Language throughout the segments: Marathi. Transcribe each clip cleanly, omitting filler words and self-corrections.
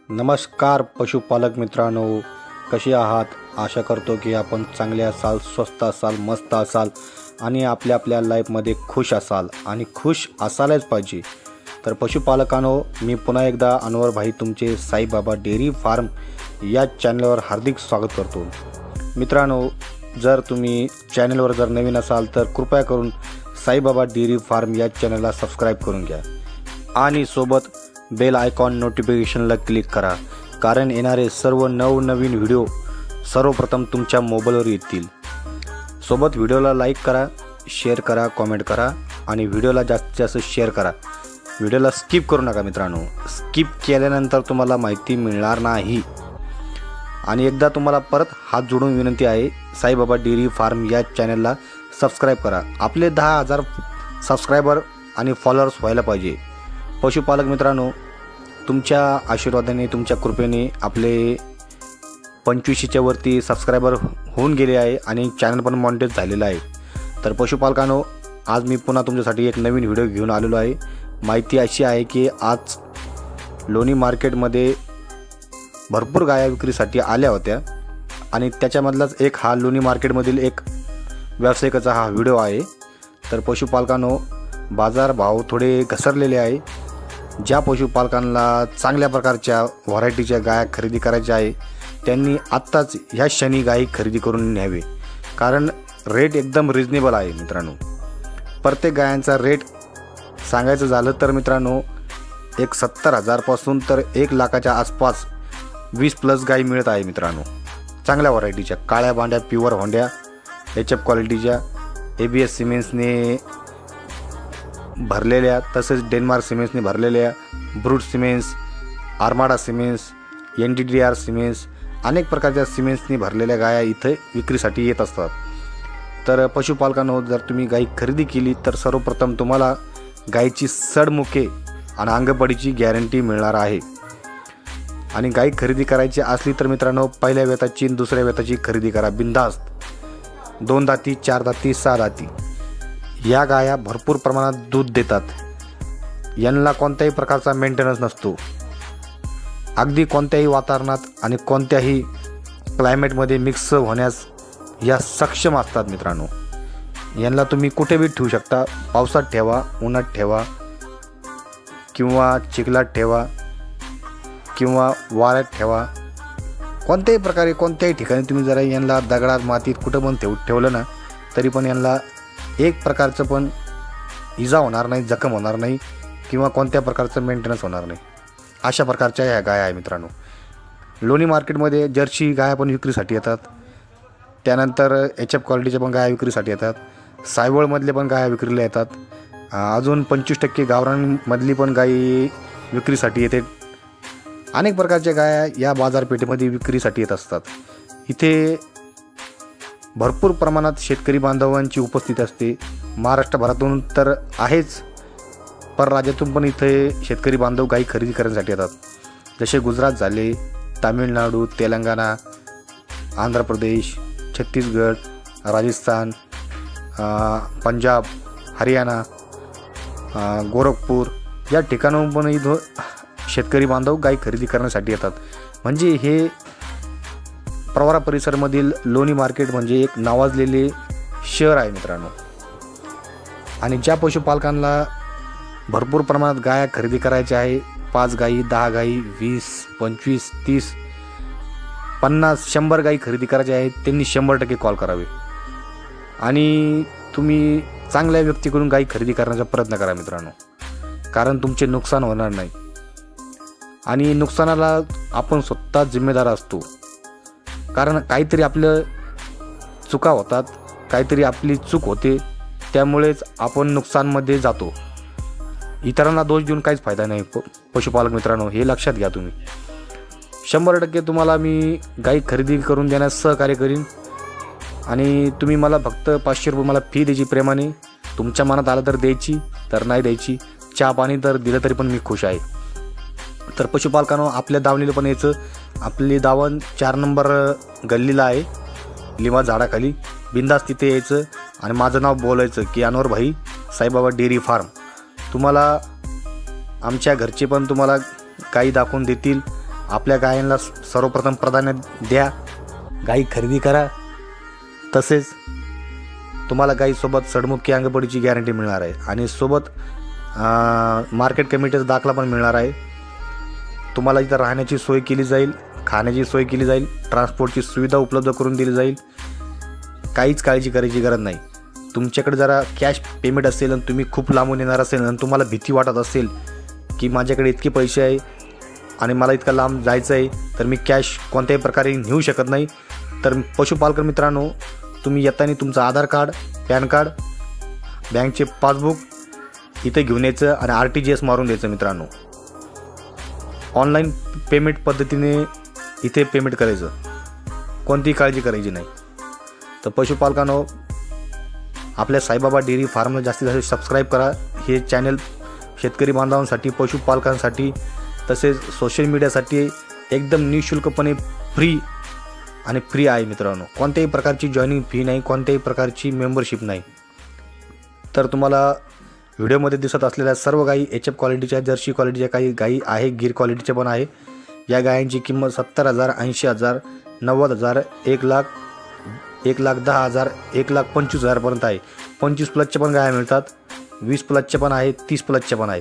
नमस्कार पशुपालक मित्रांनो, कसे आहात? आशा करतो की आपण चांगले असाल, स्वस्त असाल, मस्त असाल आणि आपल्या लाईफमध्ये खुश असाल आणि खुश असायलाच पाहिजे। तर पशुपालकांनो, मी पुन्हा एकदा अनवर भाई तुमचे साईबाबा डेअरी फार्म या चॅनलवर हार्दिक स्वागत करतो। मित्रांनो, जर तुम्ही चॅनलवर जर नवीन असाल तर कृपया करून साईबाबा डेअरी फार्म या चॅनलला सबस्क्राईब करून घ्या आणि सोबत बेल आयकॉन नोटिफिकेशनला क्लिक करा, कारण येणारे सर्व नवनवीन व्हिडिओ सर्वप्रथम तुमच्या मोबाईलवर येतील। सोबत व्हिडिओला लाईक करा, शेअर करा, कमेंट करा आणि व्हिडिओला जास्तीत जास्त शेअर करा। व्हिडिओला स्किप करू नका मित्रांनो, स्किप केल्यानंतर तुम्हाला माहिती मिळणार नाही। आणि एकदा तुम्हाला परत हात जोडून विनंती आहे, साईबाबा डेअरी फार्म या चॅनलला सबस्क्राईब करा। आपले 10,000 सबस्क्रायबर आणि फॉलोअर्स व्हायला पाहिजे। पशुपालक मित्रांनो, तुमच्या आशीर्वादाने, तुमच्या कृपेने आपले 25च्या वरती सबस्क्रायबर होऊन गेले आहे आणि चॅनल पण मॉनिटाईज झालेलं आहे। तर पशुपालकांनो, आज मी पुन्हा तुमच्यासाठी एक नवीन व्हिडिओ घेऊन आलेलो आहे। माहिती अशी आहे की आज लोणी मार्केटमध्ये भरपूर गाया विक्रीसाठी आल्या होत्या आणि त्याच्यामधलाच एक हा लोणी मार्केटमधील एक व्यावसायिकाचा हा व्हिडिओ आहे। तर पशुपालकांनो, बाजार भाव थोडे घसरलेले आहे। ज्या पशुपालकांना चांगल्या प्रकारच्या व्हरायटीच्या गाया खरेदी करायच्या आहे त्यांनी आत्ताच ह्या क्षणी गायी खरेदी करून न्यावे, कारण रेट एकदम रिजनेबल आहे मित्रांनो। प्रत्येक गायांचा रेट सांगायचं झालं तर मित्रांनो, एक 70,000 पासून तर 1,00,000च्या आसपास 20+ गायी मिळत आहे मित्रांनो। चांगल्या व्हरायटीच्या काळ्या बांड्या, प्युअर होंड्या, HF क्वालिटीच्या, ABS सिमेंट्सने भरलेल्या, तसेच डेन्मार्क सिमेंट्सने भरलेल्या, brute cements, armada cements, NDDR cements, अनेक प्रकारच्या सिमेंट्सने भरलेल्या गाया इथे विक्रीसाठी येत असतात। तर पशुपालकांनो, जर तुम्ही गाई खरेदी केली तर सर्वप्रथम तुम्हाला गायीची सडमुखे आणि अंगपडीची गॅरंटी मिळणार आहे। आणि गाई खरेदी करायची असली तर मित्रांनो, पहिल्या वेताची आणि दुसऱ्या वेताची खरेदी करा बिनधास्त। 2 दाती, 4 दाती, 6 दाती या गाया भरपूर प्रमाणात दूध देतात। यांना कोणत्याही प्रकारचा मेंटेनन्स नसतो। अगदी कोणत्याही वातावरणात आणि कोणत्याही क्लायमेटमध्ये मिक्स होण्यास या सक्षम असतात मित्रांनो। यांना तुम्ही कुठे बी ठेवू शकता, पावसात ठेवा, उन्हात ठेवा किंवा चिखलात ठेवा किंवा वाऱ्यात ठेवा, कोणत्याही प्रकारे कोणत्याही ठिकाणी तुम्ही जरा यांना दगडात, मातीत कुठं पण ठेवलं ना तरी पण यांना एक प्रकारचं पण इजा होणार नाही, जखम होणार नाही किंवा कोणत्या प्रकारचं मेंटेनन्स होणार नाही। अशा प्रकारच्या ह्या गाया आहे मित्रांनो। लोणी मार्केटमध्ये जर्सी गाया पण विक्रीसाठी येतात, त्यानंतर HF क्वालिटीच्या पण गाया विक्रीसाठी येतात, सायवळमधले पण गाया विक्रीला येतात, अजून 25% गावरानमधली पण गाई विक्रीसाठी येते। अनेक प्रकारच्या गाया या बाजारपेठेमध्ये विक्रीसाठी येत असतात। इथे भरपूर प्रमाणात शेतकरी बांधवांची उपस्थिती असते। महाराष्ट्रभरातून तर आहेच, परराज्यातून पण इथे शेतकरी बांधव गाई खरेदी करण्यासाठी येतात। जसे गुजरात झाले, तामिळनाडू, तेलंगणा, आंध्र प्रदेश, छत्तीसगड, राजस्थान, पंजाब, हरियाणा, गोरखपूर या ठिकाणाहून पण इथं शेतकरी बांधव गाई खरेदी करण्यासाठी येतात। म्हणजे हे प्रवरा परिसरामधील लोणी मार्केट म्हणजे एक नावाजलेले शहर आहे मित्रांनो। आणि ज्या पशुपालकांना भरपूर प्रमाणात गाया खरेदी करायच्या आहे, 5 गाई, 10 गाई, 20, 25, 30, 50, 100 गाई खरेदी करायच्या आहेत, त्यांनी 100% कॉल करावे आणि तुम्ही चांगल्या व्यक्तीकडून गाई खरेदी करण्याचा प्रयत्न करा मित्रांनो, कारण तुमचे नुकसान होणार नाही। आणि नुकसानाला आपण स्वतः जिम्मेदार असतो, कारण काहीतरी आपलं चुका होतात, काहीतरी आपली चूक होते, त्यामुळेच आपण नुकसानमध्ये जातो। इतरांना दोष देऊन काहीच फायदा नाही पशुपालक मित्रांनो, हे लक्षात घ्या तुम्ही। 100% तुम्हाला मी गाई खरेदी करून देण्यास सहकार्य करीन आणि तुम्ही मला फक्त 500 रुपये मला फी द्यायची प्रेमाने। तुमच्या मनात आलं तर द्यायची, तर नाही द्यायची, चहा पाणी तर दिलं तरी पण मी खुश आहे। तर पशुपालकांनो, आपल्या दावणीला पण यायचं. आपली दावण 4 नंबर गल्लीला आहे, लिमा झाडाखाली. बिंदास तिथे यायचं आणि माझं नाव बोलायचं की अनवर भाई साईबाबा डेअरी फार्म. तुम्हाला आमच्या घरचे पण तुम्हाला गाई दाखवून देतील. आपल्या गायांना सर्वप्रथम प्राधान्य द्या, गाई खरेदी करा. तसेच तुम्हाला गाईसोबत सडमुखी अंगपडीची गॅरंटी मिळणार आहे आणि सोबत मार्केट कमिटीचा दाखला पण मिळणार आहे. तुम्हाला इथं राहण्याची सोय केली जाईल, खाण्याची सोय केली जाईल, ट्रान्सपोर्टची सुविधा उपलब्ध करून दिली जाईल. काहीच काळजी करायची गरज नाही. तुमच्याकडे जरा कॅश पेमेंट असेल आणि तुम्ही खूप लांबून येणार असेल आणि तुम्हाला भीती वाटत असेल की माझ्याकडे इतके पैसे आहे आणि मला इतका लांब जायचं आहे, तर मी कॅश कोणत्याही प्रकारे नेऊ शकत नाही, तर पशुपालक मित्रांनो, तुम्ही येताना तुमचं आधार कार्ड, पॅन कार्ड, बँकचे पासबुक इथे घेऊन यायचं आणि RTGS मारून द्यायचं मित्रांनो. ऑनलाईन पेमेंट पद्धतीने इथे पेमेंट करायचं, कोणतीही काळजी करायची नाही. तर पशुपालकांनो, आपल्या साईबाबा डेअरी फार्मला जास्तीत जास्त सबस्क्राईब करा. हे चॅनल शेतकरी बांधवांसाठी, पशुपालकांसाठी तसेच सोशल मीडियासाठी एकदम निःशुल्कपणे फ्री आहे मित्रांनो. कोणत्याही प्रकारची जॉईनिंग फी नाही, कोणत्याही प्रकारची मेंबरशिप नाही. तर तुम्हाला व्हिडिओमध्ये दिसत असलेल्या सर्व गायी HF क्वालिटीच्या, जर्सी क्वालिटीच्या काही गायी आहे, गिर क्वालिटीच्या पण आहे. या गायांची किंमत 70,000, 80,000, 90,000, 1,00,000, 1,10,000, 1,25,000 पर्यंत आहे. 25+ पण गाया मिळतात, 20+ पण आहे, 30+ पण आहे.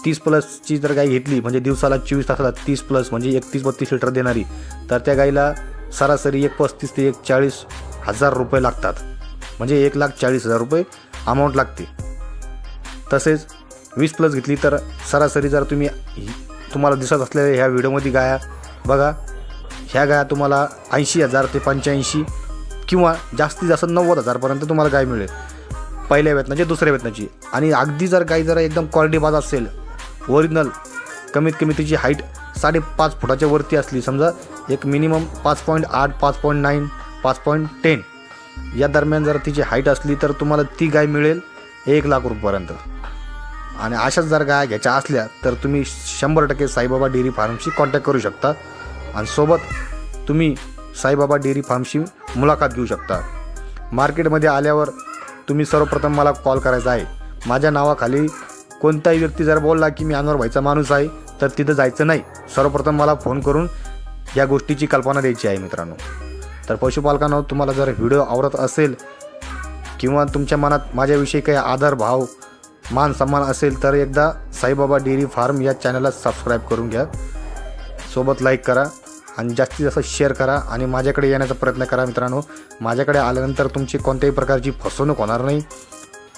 30+ जर गाय घेतली म्हणजे दिवसाला 24 तासाला 30+ म्हणजे 31-32 लिटर देणारी, तर त्या गाईला सरासरी 1,35,000 ते 1,40,000 रुपये लागतात. म्हणजे 1,40,000 रुपये अमाऊंट लागते. तसेच 20+ घेतली तर सरासरी जर तुम्हाला दिसत असलेल्या ह्या व्हिडिओमध्ये गाया बघा, ह्या गाया तुम्हाला 80,000 ते 85 किंवा जास्तीत जास्त 90,000 पर्यंत तुम्हाला गाय मिळेल, पहिल्या वेतनाची, दुसऱ्या वेतनाची. आणि अगदी जर गाय जरा एकदम क्वालिटी बाज असेल, ओरिजिनल, कमीत कमी तिची हाईट 5.5 फुटाच्या वरती असली, समजा एक मिनिमम 5.8, 5.9, 5.10 या दरम्यान जर तिची हाईट असली, तर तुम्हाला ती गाय मिळेल 1,00,000 रुपयापर्यंत. आणि अशाच जर गाय घ्यायच्या असल्या तर तुम्ही 100% साईबाबा डेअरी फार्मशी कॉन्टॅक्ट करू शकता आणि सोबत तुम्ही साईबाबा डेअरी फार्मशी मुलाखत घेऊ शकता. मार्केटमध्ये आल्यावर तुम्ही सर्वप्रथम मला कॉल करायचा आहे. माझ्या नावाखाली कोणताही व्यक्ती जर बोलला की मी अनवर भाईचा माणूस आहे, तर तिथं जायचं नाही. सर्वप्रथम मला फोन करून या गोष्टीची कल्पना द्यायची आहे मित्रांनो. तर पशुपालकांनो, तुम्हाला जर व्हिडिओ आवडत असेल किंवा तुमच्या मनात माझ्याविषयी काही आदर भाव, मान सन्मान असेल, तर एकदा साईबाबा डेअरी फार्म या चॅनलला सबस्क्राईब करून घ्या. सोबत लाईक करा आणि जास्तीत जास्त शेअर करा आणि माझ्याकडे येण्याचा प्रयत्न करा मित्रांनो. माझ्याकडे आल्यानंतर तुमची कोणत्याही प्रकारची फसवणूक होणार नाही,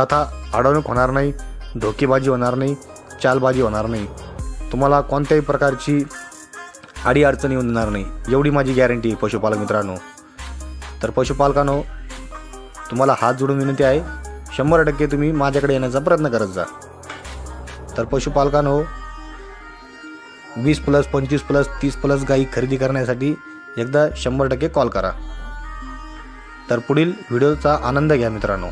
तथा अडवणूक होणार नाही, धोकेबाजी होणार नाही, चालबाजी होणार नाही. तुम्हाला कोणत्याही प्रकारची अडीअडचणी येऊन देणार नाही, एवढी माझी गॅरंटी आहे पशुपालक मित्रांनो. तर पशुपालकांनो, तुम्हाला हात जोडून विनंती आहे, 100% तुम्ही माझ्याकडे येण्याचा प्रयत्न करत जा. तर पशुपालकांनो, 20+, 25+, 30+ गाई खरेदी करण्यासाठी एकदा 100% कॉल करा. तर पुढील व्हिडिओचा आनंद घ्या मित्रांनो.